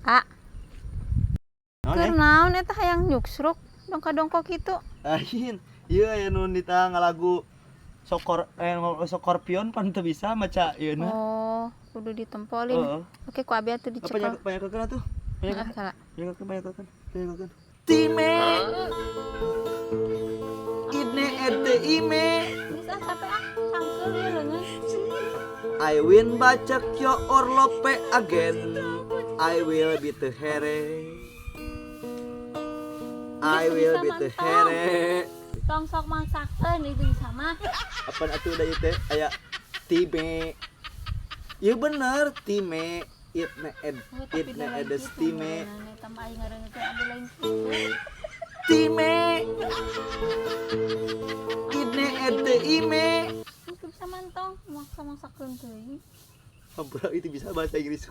Kak, keur naon eta hayang nyuksruk dongka-dongkok kitu? Lain, ieu aya nu nita ngalagu Scorpion pan teu bisa maca ieu na. Oh, kudu ditempolin. Oke, ku abi atuh dicekel. Panyakeun atuh. Panyakeun. Salah. Panyakeun. Time. Idne ete ime. Bisa sampai cangkeul ya leungeun. I win bacak yo orlope again. I will be the here. I will be the here. Tong sok masakeun itu bisa mah. Apaan atuh da ieu teh aya time. Ieu bener time. Idne edes time. Tambah aing ngaranna teh ada lain. Time. Idne ete ime. Itu bisa mantong masak-masakeun teuing. Ampura itu bisa bahasa Inggris.